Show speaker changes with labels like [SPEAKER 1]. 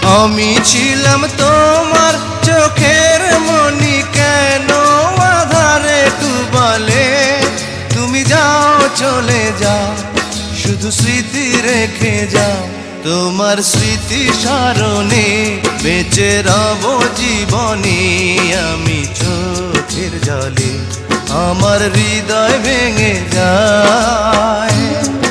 [SPEAKER 1] আমি ছিলাম তোমার চোখের মনি, কেন আধারে ডুবালে? তুমি যাও চলে যাও, শুধু স্মৃতি রেখে যাও। তোমার স্মৃতি স্মরণে বেঁচে রব জীবনে। আমি চোখের জলে আমার হৃদয় ভেঙে যায়।